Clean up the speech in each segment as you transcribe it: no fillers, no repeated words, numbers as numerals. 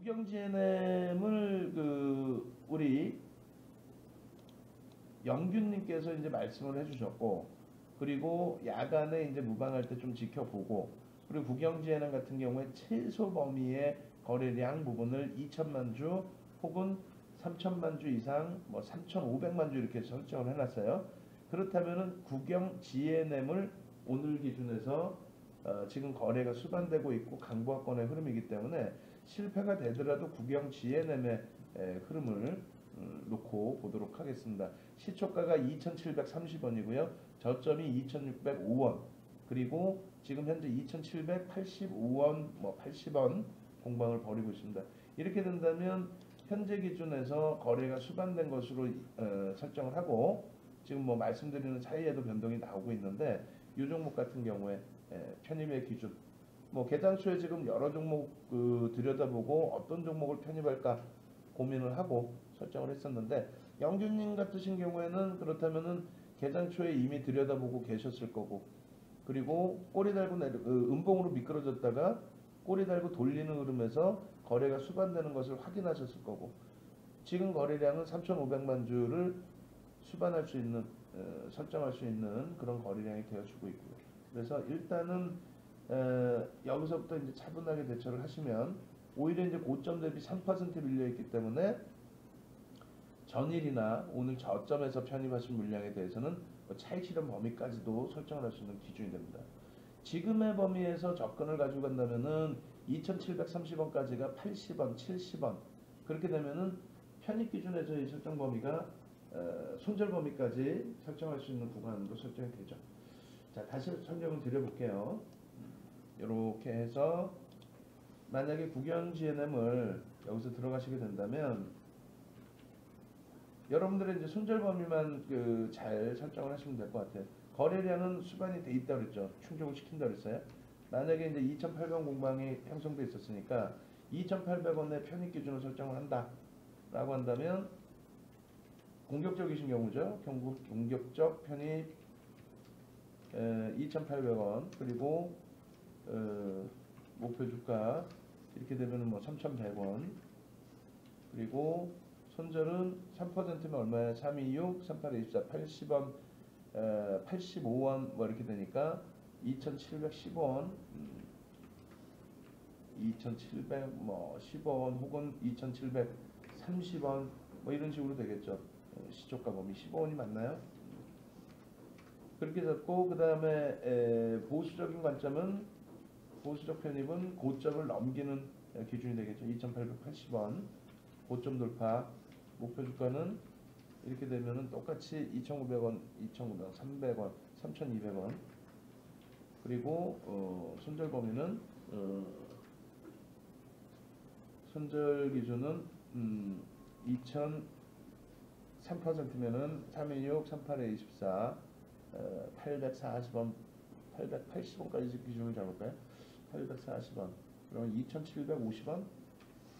국영지NM을 우리 영균님께서 이제 말씀을 해주셨고, 그리고 야간에 이제 무방할 때 좀 지켜보고, 그리고 국영지NM 같은 경우에 최소 범위의 거래량 부분을 2천만 주 혹은 3천만 주 이상, 뭐 3,500만 주 이렇게 설정을 해놨어요. 그렇다면은 국영지NM을 오늘 기준에서 지금 거래가 수반되고 있고 강보합권의 흐름이기 때문에 실패가 되더라도 국영지NM의 흐름을 놓고 보도록 하겠습니다. 시초가가 2,730원이고요. 저점이 2,605원. 그리고 지금 현재 2,785원, 뭐 80원 공방을 벌이고 있습니다. 이렇게 된다면 현재 기준에서 거래가 수반된 것으로 설정을 하고, 지금 뭐 말씀드리는 사이에도 변동이 나오고 있는데, 이 종목 같은 경우에 편입의 기준, 뭐 개장수에 지금 여러 종목 들여다보고 어떤 종목을 편입할까 고민을 하고 설정을 했었는데, 영준님 같으신 경우에는 그렇다면은 개장초에 이미 들여다보고 계셨을 거고, 그리고 꼬리 달고 음봉으로 미끄러졌다가 꼬리 달고 돌리는 흐름에서 거래가 수반되는 것을 확인하셨을 거고, 지금 거래량은 3,500만 주를 수반할 수 있는 설정할 수 있는 그런 거래량이 되어주고 있고요. 그래서 일단은 여기서부터 이제 차분하게 대처를 하시면, 오히려 이제 고점 대비 3% 밀려 있기 때문에 전일이나 오늘 저점에서 편입하신 물량에 대해서는 차익 실현 범위까지도 설정을 할 수 있는 기준이 됩니다. 지금의 범위에서 접근을 가지고 간다면은 2,730원까지가 80원, 70원, 그렇게 되면은 편입 기준에서의 설정 범위가 손절 범위까지 설정할 수 있는 구간으로 설정이 되죠. 자, 다시 설명을 드려볼게요. 이렇게 해서 만약에 국영지NM을 여기서 들어가시게 된다면, 여러분들의 이제 손절 범위만 잘 설정을 하시면 될 것 같아요. 거래량은 수반이 돼 있다 그랬죠. 충족을 시킨다 그랬어요. 만약에 이제 2,800원 공방이 형성돼 있었으니까 2,800원의 편입 기준을 설정을 한다 라고 한다면, 공격적이신 경우죠. 공격적 편입 2,800원, 그리고 목표 주가 이렇게 되면 뭐 3,100원, 그리고 손절은 3%면 얼마야? 326, 38, 24, 80원, 85원 뭐 이렇게 되니까 2,710원, 2,700 뭐 10원 혹은 2,730원 뭐 이런 식으로 되겠죠. 시초가 범위 15원이 맞나요? 그렇게 잡고, 그 다음에 보수적인 관점은, 보수적 편입은 고점을 넘기는 기준이 되겠죠. 2,880원 고점 돌파. 목표 주가는 이렇게 되면은 똑같이 2,500원, 2,500원, 300원, 3,200원. 그리고 손절 범위는 손절 기준은 3%면은 316, 38에 24, 840원, 880원까지 기준을 잡을까요? 840원. 그러면 2,750원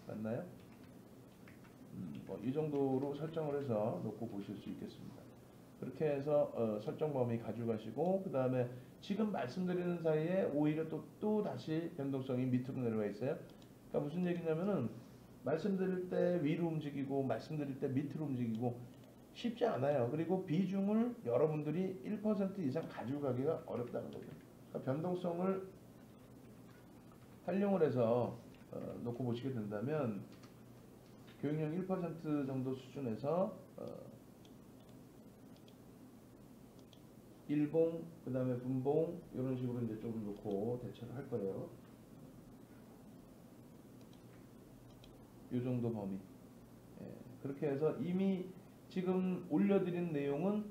맞나요? 이 정도로 설정을 해서 놓고 보실 수 있겠습니다. 그렇게 해서 설정 범위 가져가시고, 그 다음에 지금 말씀드리는 사이에 오히려 또 다시 변동성이 밑으로 내려가 있어요. 그러니까 무슨 얘기냐면은, 말씀드릴 때 위로 움직이고 말씀드릴 때 밑으로 움직이고 쉽지 않아요. 그리고 비중을 여러분들이 1% 이상 가지고 가기가 어렵다는 거죠. 그러니까 변동성을 활용을 해서 놓고 보시게 된다면, 교육용 1% 정도 수준에서 일봉, 그 다음에 분봉 이런 식으로 이제 조금 놓고 대처를 할 거예요. 이 정도 범위. 그렇게 해서 이미 지금 올려드린 내용은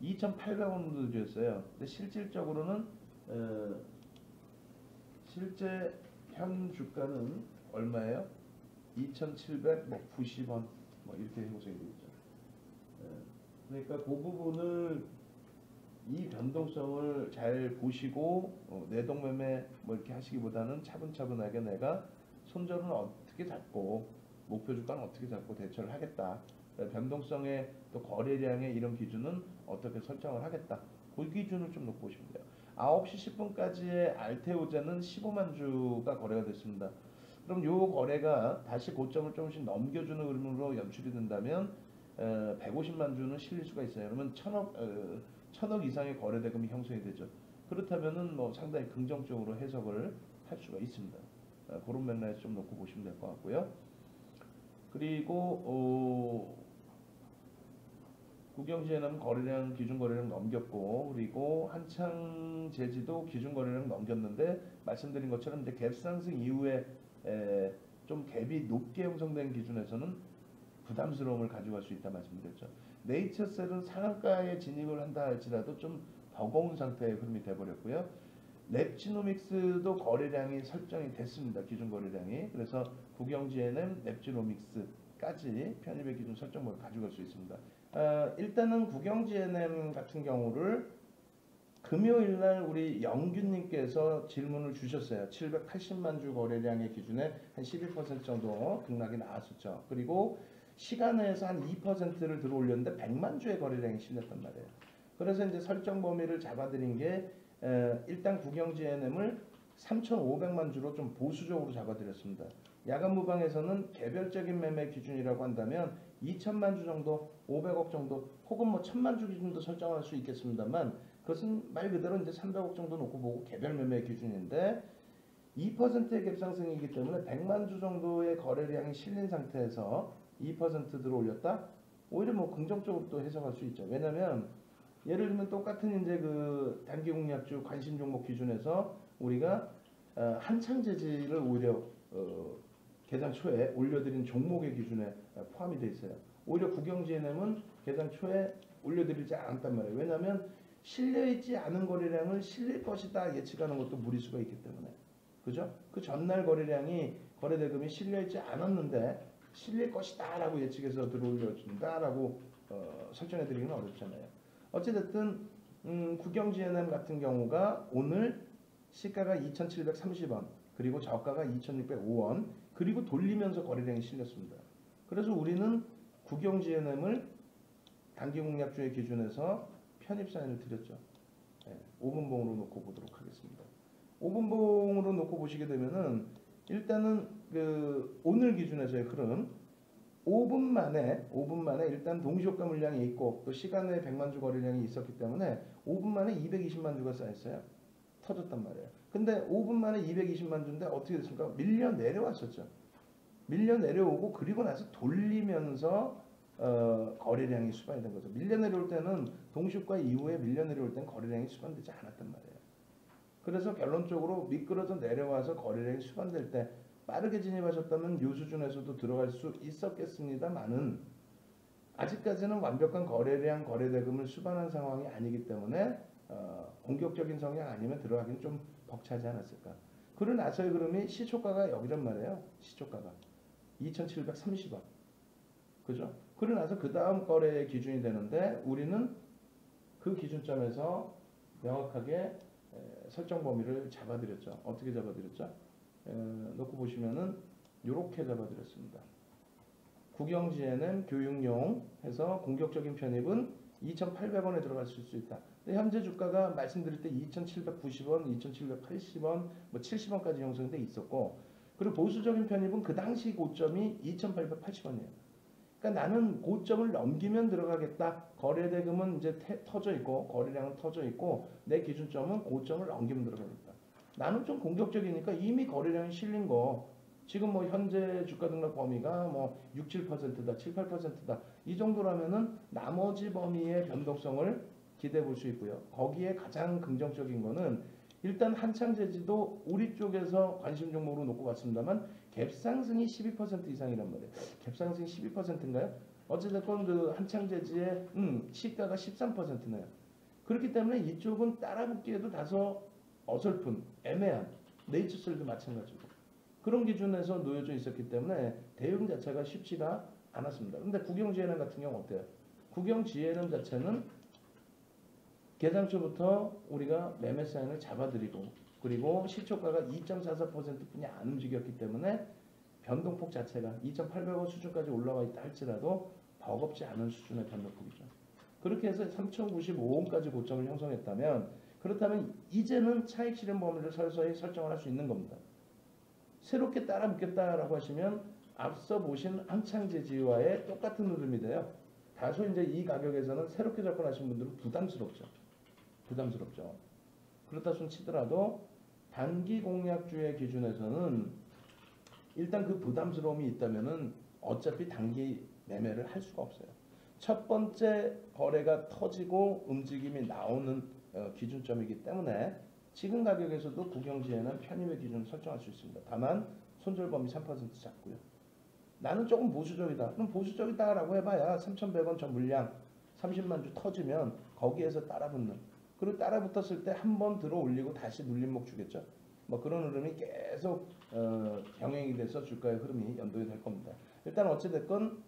2,800원으로 드렸어요. 근데 실질적으로는 실제 현 주가는 얼마예요? 2,790원 뭐 이렇게 형성이 되죠. 그러니까 그 부분을, 이 변동성을 잘 보시고 내동매매 뭐 이렇게 하시기보다는 차분차분하게 내가 손절은 어떻게 잡고 목표 주가는 어떻게 잡고 대처를 하겠다, 변동성의 또 거래량의 이런 기준은 어떻게 설정을 하겠다, 그 기준을 좀 놓고 보시면 돼요. 9시 10분까지의 알테오제는 15만 주가 거래가 됐습니다. 그럼 요 거래가 다시 고점을 조금씩 넘겨주는 흐름으로 연출이 된다면 150만 주는 실릴 수가 있어요. 그러면 천억 이상의 거래 대금이 형성이 되죠. 그렇다면은 뭐 상당히 긍정적으로 해석을 할 수가 있습니다. 그런 맥락에서 좀 놓고 보시면 될 것 같고요. 그리고 국영지에는 거래량 기준 거래량 넘겼고, 그리고 한창 제지도 기준 거래량 넘겼는데 말씀드린 것처럼 이제 갭 상승 이후에 좀 갭이 높게 형성된 기준에서는 부담스러움을 가져갈 수 있다 말씀드렸죠. 네이처셀은 상한가에 진입을 한다 할지라도 좀 버거운 상태의 흐름이 돼버렸고요. 랩지노믹스도 거래량이 설정이 됐습니다. 기준 거래량이. 그래서 국영지에는 랩지노믹스까지 편입의 기준 설정을 가져갈 수 있습니다. 일단은 국영지에는 같은 경우를 금요일 날 우리 영균님께서 질문을 주셨어요. 780만 주 거래량의 기준에 한 11% 정도 급락이 나왔었죠. 그리고 시간에서 한 2%를 들어 올렸는데 100만 주의 거래량이 실렸단 말이에요. 그래서 이제 설정 범위를 잡아드린 게 일단 국영지NM을 3,500만 주로 좀 보수적으로 잡아드렸습니다. 야간 무방에서는 개별적인 매매 기준이라고 한다면 2천만 주 정도, 500억 정도, 혹은 뭐 1,000만 주 기준도 설정할 수 있겠습니다만 그것은 말 그대로 이제 300억 정도 놓고 보고 개별 매매 기준인데 2%의 갭상승이기 때문에 100만 주 정도의 거래량이 실린 상태에서 2% 들어올렸다? 오히려 뭐 긍정적으로 또 해석할 수 있죠. 왜냐면 예를 들면 똑같은 이제 그 단기 공략주 관심 종목 기준에서 우리가 한창 제지를 오히려 개장 초에 올려드린 종목의 기준에 포함이 되어 있어요. 오히려 국영지NM은 개장 초에 올려드리지 않았단 말이에요. 왜냐하면 실려있지 않은 거래량을 실릴 것이다 예측하는 것도 무리수가 있기 때문에. 그죠? 그 전날 거래량이 거래대금이 실려있지 않았는데 실릴 것이다 라고 예측해서 들어올려준다 라고 설정해드리기는 어렵잖아요. 어찌됐든 국영지NM 같은 경우가 오늘 시가가 2,730원 그리고 저가가 2,605원 그리고 돌리면서 거래량이 실렸습니다. 그래서 우리는 국영지NM을 단기 공략주의 기준에서 편입 사인을 드렸죠. 5분봉으로 놓고 보도록 하겠습니다. 5분봉으로 놓고 보시게 되면은 일단은 그 오늘 기준에서의 흐름 5분 만에 일단 동시효과 물량이 있고 또 시간 내에 100만 주 거래량이 있었기 때문에 5분 만에 220만 주가 쌓였어요. 터졌단 말이에요. 근데 5분 만에 220만 주인데 어떻게 됐습니까? 밀려 내려왔었죠. 밀려 내려오고 그리고 나서 돌리면서 거래량이 수반이 된 거죠. 밀려 내려올 때는 동시효과 이후에 밀려 내려올 때는 거래량이 수반되지 않았단 말이에요. 그래서 결론적으로 미끄러져 내려와서 거래량이 수반될 때 빠르게 진입하셨다면 이 수준에서도 들어갈 수 있었겠습니다만은 아직까지는 완벽한 거래량, 거래대금을 수반한 상황이 아니기 때문에 공격적인 성향 아니면 들어가기는 좀 벅차지 않았을까. 그러고 나서의 흐름이 시초가가 여기란 말이에요. 시초가가 2,730원. 그죠? 그러고 나서 그 다음 거래의 기준이 되는데 우리는 그 기준점에서 명확하게 설정 범위를 잡아드렸죠. 어떻게 잡아드렸죠? 놓고 보시면은 이렇게 잡아드렸습니다. 국영지NM 교육용 해서 공격적인 편입은 2,800원에 들어갔을 수 있다. 현재 주가가 말씀드릴 때 2,790원, 2,780원, 뭐 70원까지 형성돼 있었고 그리고 보수적인 편입은 그 당시 고점이 2,880원이에요. 그러니까 나는 고점을 넘기면 들어가겠다. 거래대금은 이제 터져 있고 거래량은 터져 있고 내 기준점은 고점을 넘기면 들어가겠다. 나는 좀 공격적이니까 이미 거래량이 실린 거 지금 뭐 현재 주가 등락 범위가 뭐 6, 7%다, 7, 8%다 이 정도라면은 나머지 범위의 변동성을 기대해 볼 수 있고요. 거기에 가장 긍정적인 거는 일단 한창 제지도 우리 쪽에서 관심 종목으로 놓고 봤습니다만 갭 상승이 12% 이상이란 말이에요. 갭 상승이 12%인가요? 어찌됐건 그 한창 제지의 시가가 13%네요. 그렇기 때문에 이쪽은 따라붙기에도 다소 어설픈, 애매한 네이처셀도 마찬가지고 그런 기준에서 놓여져 있었기 때문에 대응 자체가 쉽지가 않았습니다. 근데 국영지NM 같은 경우 어때요? 국영지NM 자체는 개장초부터 우리가 매매 사인을 잡아드리고 그리고 시초가가 2.44%뿐이 안 움직였기 때문에 변동폭 자체가 2,800원 수준까지 올라와 있다 할지라도 버겁지 않은 수준의 변동폭이죠. 그렇게 해서 3,095원까지 고점을 형성했다면 그렇다면 이제는 차익 실현 범위를 서서히 설정을 할 수 있는 겁니다. 새롭게 따라 붙겠다라고 하시면 앞서 보신 항창제지와의 똑같은 흐름이 돼요. 다소 이제 이 가격에서는 새롭게 접근하신 분들은 부담스럽죠. 부담스럽죠. 그렇다 손 치더라도 단기 공략주의 기준에서는 일단 그 부담스러움이 있다면은 어차피 단기 매매를 할 수가 없어요. 첫 번째 거래가 터지고 움직임이 나오는 기준점이기 때문에 지금 가격에서도 국영지에는 편입의 기준을 설정할 수 있습니다. 다만 손절 범위 3% 잡고요. 나는 조금 보수적이다. 그럼 보수적이다라고 해봐야 3,100원 전 물량 30만 주 터지면 거기에서 따라붙는. 그리고 따라붙었을 때 한 번 들어 올리고 다시 눌림목 주겠죠. 뭐 그런 흐름이 계속 병행이 돼서 주가의 흐름이 연동이 될 겁니다. 일단 어찌됐건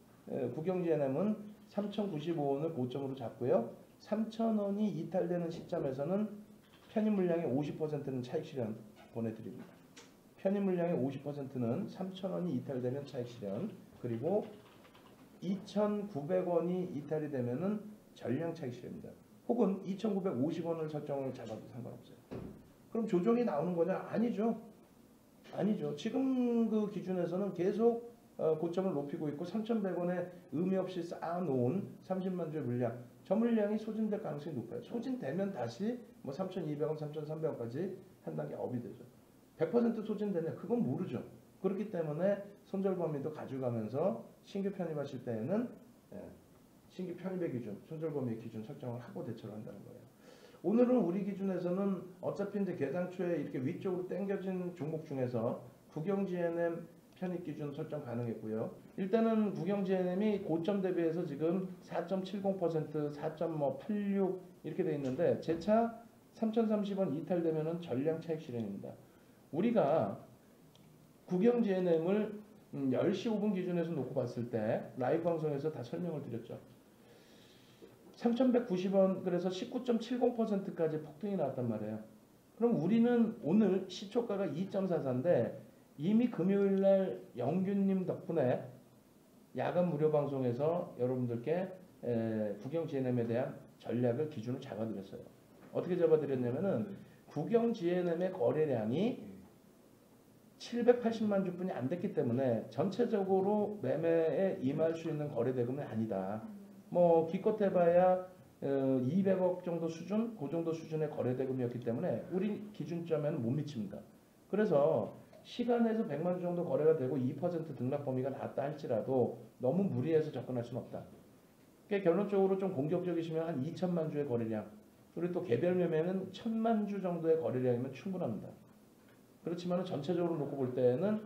국영지NM은 3,095원을 고점으로 잡고요. 3,000원이 이탈되는 시점에서는 편입 물량의 50%는 차익 실현 보내드립니다. 편입 물량의 50%는 3,000원이 이탈되면 차익 실현, 그리고 2,900원이 이탈이 되면은 전량 차익 실현입니다. 혹은 2,950원을 설정을 잡아도 상관없어요. 그럼 조정이 나오는 거냐? 아니죠. 아니죠. 지금 그 기준에서는 계속 고점을 높이고 있고 3,100원에 의미 없이 쌓아놓은 30만 주의 물량, 저 물량이 소진될 가능성이 높아요. 소진되면 다시 뭐 3,200원, 3,300원까지 한 단계 업이 되죠. 100% 소진되냐? 그건 모르죠. 그렇기 때문에 손절 범위도 가져가면서 신규 편입하실 때에는 신규 편입의 기준, 손절 범위의 기준 설정을 하고 대처를 한다는 거예요. 오늘은 우리 기준에서는 어차피 이제 개장초에 이렇게 위쪽으로 당겨진 종목 중에서 국영지NM 편입 기준 설정 가능했고요. 일단은 국영지NM이 고점 대비해서 지금 4.70%, 4.86 이렇게 돼 있는데 재차 3,030원 이탈되면은 전량 차익 실현입니다. 우리가 국영지NM을 10시 5분 기준에서 놓고 봤을 때 라이브 방송에서 다 설명을 드렸죠. 3,190원 그래서 19.70%까지 폭등이 나왔단 말이에요. 그럼 우리는 오늘 시초가가 2.44인데 이미 금요일날 영균님 덕분에 야간 무료 방송에서 여러분들께 국영지NM에 대한 전략을 기준을 잡아드렸어요. 어떻게 잡아드렸냐면은 국영지NM의 거래량이 780만 주뿐이 안 됐기 때문에 전체적으로 매매에 임할 수 있는 거래 대금은 아니다. 뭐 기껏 해봐야 200억 정도 수준, 그 정도 수준의 거래 대금이었기 때문에 우리 기준점에는 못 미칩니다. 그래서 시간에서 100만 주 정도 거래가 되고 2% 등락 범위가 나왔다 할지라도 너무 무리해서 접근할 수는 없다. 그러니까 결론적으로 좀 공격적이시면 한 2천만 주의 거래량, 그리고 또 개별 매매는 1,000만 주 정도의 거래량이면 충분합니다. 그렇지만 전체적으로 놓고 볼 때는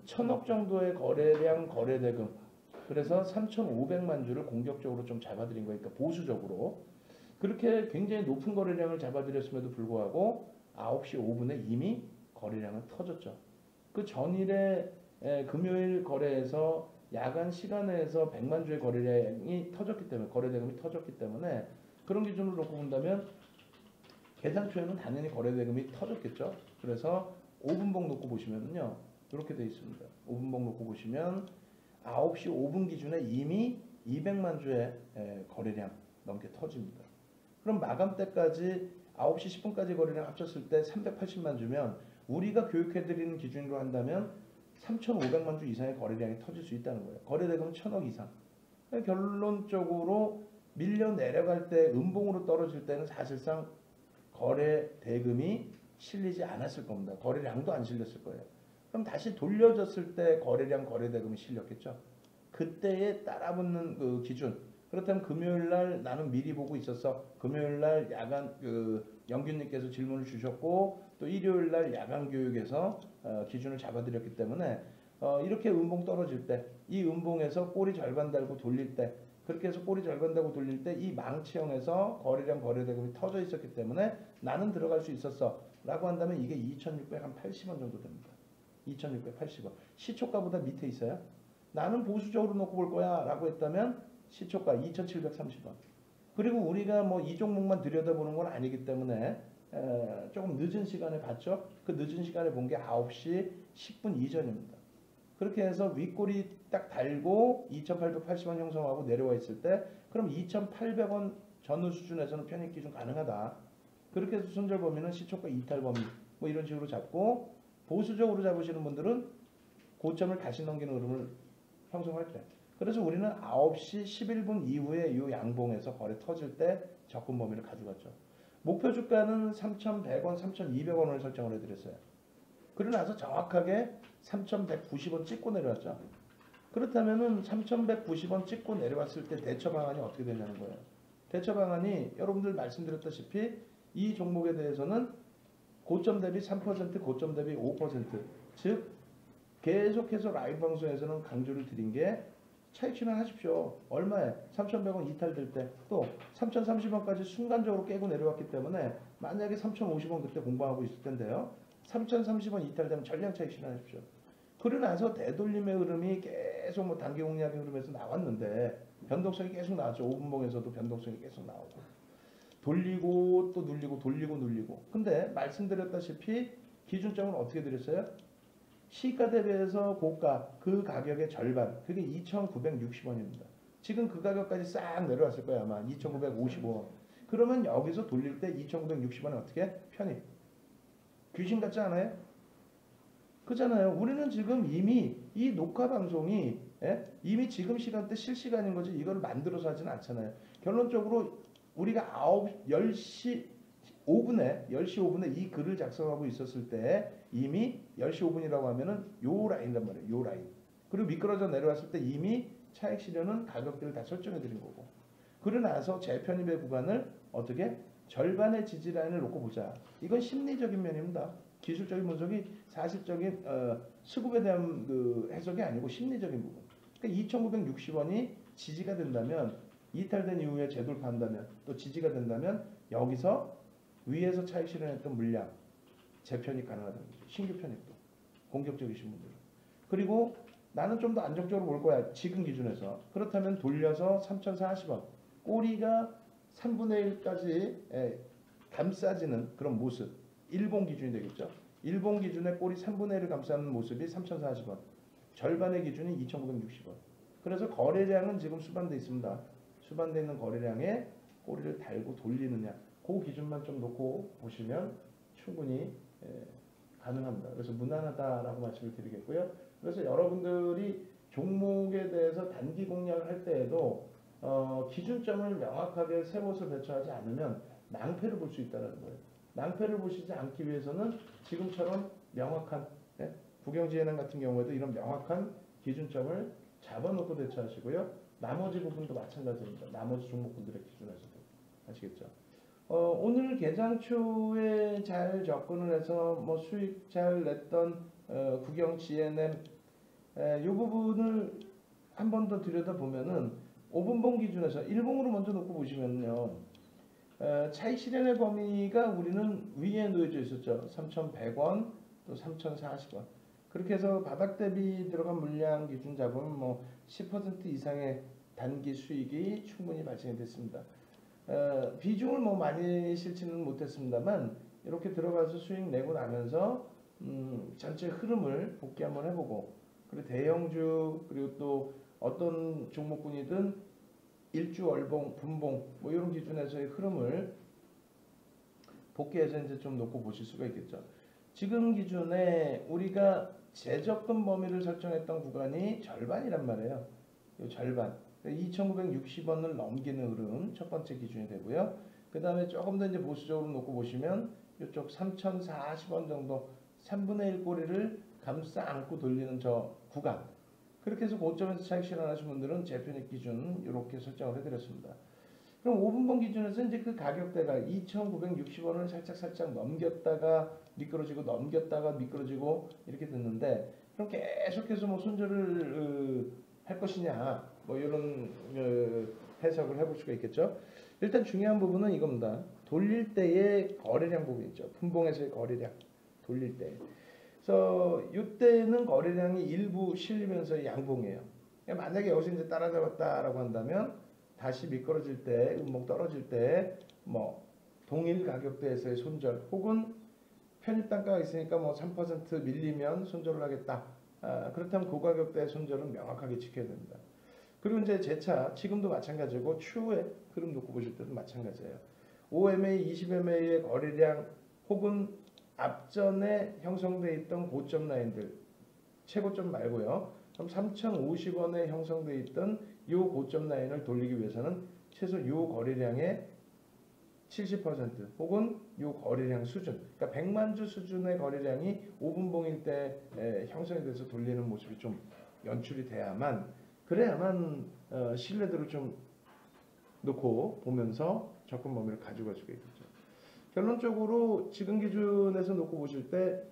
1,000억 정도의 거래량, 거래대금, 그래서 3,500만 주를 공격적으로 좀 잡아드린 거니까 보수적으로 그렇게 굉장히 높은 거래량을 잡아드렸음에도 불구하고 9시 5분에 이미 거래량은 터졌죠. 그 전일에 금요일 거래에서 야간 시간에서 100만 주의 거래량이 터졌기 때문에, 거래대금이 터졌기 때문에 그런 기준으로 놓고 본다면 개장 초에는 당연히 거래대금이 터졌겠죠. 그래서 5분봉 놓고 보시면요 이렇게 되어 있습니다. 5분봉 놓고 보시면 9시 5분 기준에 이미 200만 주의 거래량 넘게 터집니다. 그럼 마감 때까지 9시 10분까지 거래량 합쳤을 때 380만 주면 우리가 교육해드리는 기준으로 한다면 3,500만 주 이상의 거래량이 터질 수 있다는 거예요. 거래대금은 1,000억 이상. 그러니까 결론적으로 밀려 내려갈 때 음봉으로 떨어질 때는 사실상 거래대금이 실리지 않았을 겁니다. 거래량도 안 실렸을 거예요. 그럼 다시 돌려졌을 때 거래량, 거래대금이 실렸겠죠. 그때에 따라붙는 그 기준. 그렇다면 금요일날 나는 미리 보고 있었어. 금요일날 야간 영균님께서 질문을 주셨고 또 일요일날 야간 교육에서 기준을 잡아드렸기 때문에 이렇게 음봉 떨어질 때, 이 음봉에서 꼬리 절반 달고 돌릴 때, 그렇게 해서 꼬리 절반 달고 돌릴 때 이 망치형에서 거래량, 거래대금이 터져 있었기 때문에 나는 들어갈 수 있었어 라고 한다면 이게 2,680원 정도 됩니다. 2,680원. 시초가보다 밑에 있어요. 나는 보수적으로 놓고 볼 거야 라고 했다면 시초가 2,730원. 그리고 우리가 뭐 이 종목만 들여다보는 건 아니기 때문에 조금 늦은 시간에 봤죠. 그 늦은 시간에 본 게 9시 10분 이전입니다. 그렇게 해서 윗꼬리 딱 달고 2,880원 형성하고 내려와 있을 때 그럼 2,800원 전후 수준에서는 편입 기준 가능하다. 그렇게 해서 손절 범위는 시초가 이탈 범위 뭐 이런 식으로 잡고 보수적으로 잡으시는 분들은 고점을 다시 넘기는 흐름을 형성할 때. 그래서 우리는 9시 11분 이후에 이 양봉에서 거래 터질 때 접근 범위를 가져갔죠. 목표 주가는 3,100원, 3,200원을 설정을 해드렸어요. 그러고 나서 정확하게 3,190원 찍고 내려왔죠. 그렇다면은 3,190원 찍고 내려왔을 때 대처 방안이 어떻게 되냐는 거예요. 대처 방안이 여러분들 말씀드렸다시피 이 종목에 대해서는 고점 대비 3%, 고점 대비 5%, 즉 계속해서 라이브 방송에서는 강조를 드린 게 차익 실현하십시오. 얼마에? 3,100원 이탈될 때 또 3,030원까지 순간적으로 깨고 내려왔기 때문에 만약에 3,050원 그때 공부하고 있을 텐데요. 3,030원 이탈되면 전량 차익 실현하십시오. 그러고 나서 되돌림의 흐름이 계속 뭐 단기 공략의 흐름에서 나왔는데 변동성이 계속 나왔죠. 5분봉에서도 변동성이 계속 나오고 돌리고 또 눌리고 돌리고 눌리고. 근데 말씀드렸다시피 기준점은 어떻게 드렸어요? 시가 대비해서 고가 그 가격의 절반, 그게 2,960원입니다. 지금 그 가격까지 싹 내려왔을 거예요. 아마 2,955원. 그러면 여기서 돌릴 때 2,960원에 어떻게? 편입. 귀신 같지 않아요? 그잖아요. 우리는 지금 이미 이 녹화 방송이 이미 지금 시간대 실시간인 거지 이걸 만들어서 하지는 않잖아요. 결론적으로 우리가 10시 5분에 이 글을 작성하고 있었을 때 이미 10시 5분이라고 하면은 요 라인이란 말이에요. 요 라인. 그리고 미끄러져 내려왔을 때 이미 차익 실현은 가격대를 다 설정해 드린 거고. 그러고 나서 재편입의 구간을 어떻게 절반의 지지 라인을 놓고 보자. 이건 심리적인 면입니다. 기술적인 분석이 사실적인 수급에 대한 그 해석이 아니고 심리적인 부분. 그러니까 2,960원이 지지가 된다면 이탈된 이후에 재돌파한다면 또 지지가 된다면 여기서 위에서 차익 실현했던 물량 재편입 가능하다는 거죠. 신규 편입도 공격적이신 분들은. 그리고 나는 좀 더 안정적으로 볼 거야. 지금 기준에서. 그렇다면 돌려서 3,040원. 꼬리가 3분의 1까지 감싸지는 그런 모습. 일봉 기준이 되겠죠. 일봉 기준의 꼬리 3분의 1을 감싸는 모습이 3,040원. 절반의 기준이 2,960원. 그래서 거래량은 지금 수반되어 있습니다. 수반되어 있는 거래량에 꼬리를 달고 돌리느냐. 그 기준만 좀 놓고 보시면 충분히 가능합니다. 그래서 무난하다라고 말씀을 드리겠고요. 그래서 여러분들이 종목에 대해서 단기 공략을 할 때에도 기준점을 명확하게 세워서 대처하지 않으면 낭패를 볼 수 있다는 거예요. 낭패를 보시지 않기 위해서는 지금처럼 명확한 부경지혜남 같은 경우에도 이런 명확한 기준점을 잡아놓고 대처하시고요. 나머지 부분도 마찬가지입니다. 나머지 종목분들의 기준에서도. 아시겠죠? 오늘 개장 초에 잘 접근을 해서 뭐 수익 잘 냈던 국영 GNM 이 부분을 한 번 더 들여다보면은 5분봉 기준에서 1봉으로 먼저 놓고 보시면요. 차익 실현의 범위가 우리는 위에 놓여져 있었죠. 3,100원 또 3,040원. 그렇게 해서 바닥 대비 들어간 물량 기준 잡으면 뭐 10% 이상의 단기 수익이 충분히 발생이 됐습니다. 비중을 뭐 많이 실지는 못했습니다만 이렇게 들어가서 수익 내고 나면서 전체 흐름을 복귀 한번 해보고 그리고 대형주 그리고 또 어떤 종목군이든 일주 월봉 분봉 뭐 이런 기준에서의 흐름을 복귀해서 이제 좀 놓고 보실 수가 있겠죠. 지금 기준에 우리가 재접근 범위를 설정했던 구간이 절반이란 말이에요. 이 절반. 2,960원을 넘기는 흐름 첫 번째 기준이 되고요. 그 다음에 조금 더 이제 보수적으로 놓고 보시면 이쪽 3,040원 정도 3분의 1 꼬리를 감싸 안고 돌리는 저 구간. 그렇게 해서 고점에서 차익 실현하신 분들은 재편입 기준 이렇게 설정을 해드렸습니다. 그럼 5분봉 기준에서 이제 그 가격대가 2,960원을 살짝 넘겼다가 미끄러지고 넘겼다가 미끄러지고 이렇게 됐는데 그럼 계속해서 뭐 손절을 할 것이냐 뭐 이런 해석을 해볼 수가 있겠죠. 일단 중요한 부분은 이겁니다. 돌릴 때의 거래량 부분 있죠. 분봉에서의 거래량 돌릴 때. 그래서 이때는 거래량이 일부 실리면서 양봉이에요. 그러니까 만약에 여기서 이제 따라잡았다라고 한다면 다시 미끄러질 때, 음봉 떨어질 때 뭐 동일 가격대에서의 손절 혹은 편입 단가가 있으니까 뭐 3% 밀리면 손절을 하겠다. 그렇다면 그 가격대의 손절은 명확하게 지켜야 됩니다. 그리고 이제 재차 지금도 마찬가지고 추후에 흐름 놓고 보실 때도 마찬가지예요. 5MA, 20MA의 거래량 혹은 앞전에 형성돼 있던 고점 라인들 최고점 말고요. 그럼 3,050원에 형성돼 있던 이 고점 라인을 돌리기 위해서는 최소 이 거래량의 70% 혹은 이 거래량 수준, 그러니까 100만 주 수준의 거래량이 5분봉일 때 형성이 돼서 돌리는 모습이 좀 연출이 돼야만, 그래야만 신뢰도를 좀 놓고 보면서 접근 범위를 가져갈 수가 있겠죠. 결론적으로 지금 기준에서 놓고 보실 때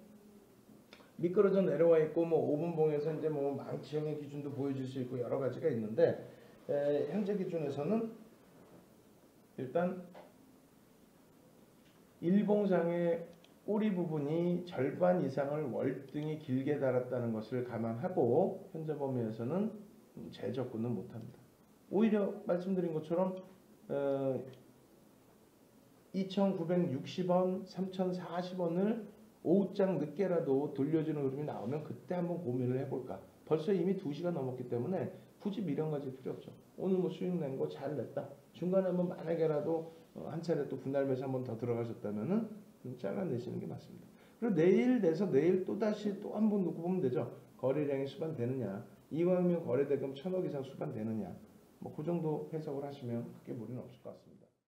미끄러져 내려와 있고 뭐 5분봉에서 이제 뭐 망치형의 기준도 보여줄 수 있고 여러 가지가 있는데 현재 기준에서는 일단 일봉상의 꼬리 부분이 절반 이상을 월등히 길게 달았다는 것을 감안하고 현재 범위에서는 재접근은 못합니다. 오히려 말씀드린 것처럼 2,960원, 3,040원을 오후장 늦게라도 돌려주는 흐름이 나오면 그때 한번 고민을 해볼까. 벌써 이미 2시가 넘었기 때문에 굳이 미련 가질 필요 없죠. 오늘 뭐 수익 낸 거 잘 냈다. 중간에 한번 만약에라도 한 차례 또 분할 매수 한번 더 들어가셨다면은 잘라내시는 게 맞습니다. 그리고 내일 내서 내일 또 다시 또 한 번 놓고 보면 되죠. 거래량이 수반되느냐, 이왕이면 거래대금 1,000억 이상 수반되느냐, 뭐 그 정도 해석을 하시면 크게 무리는 없을 것 같습니다.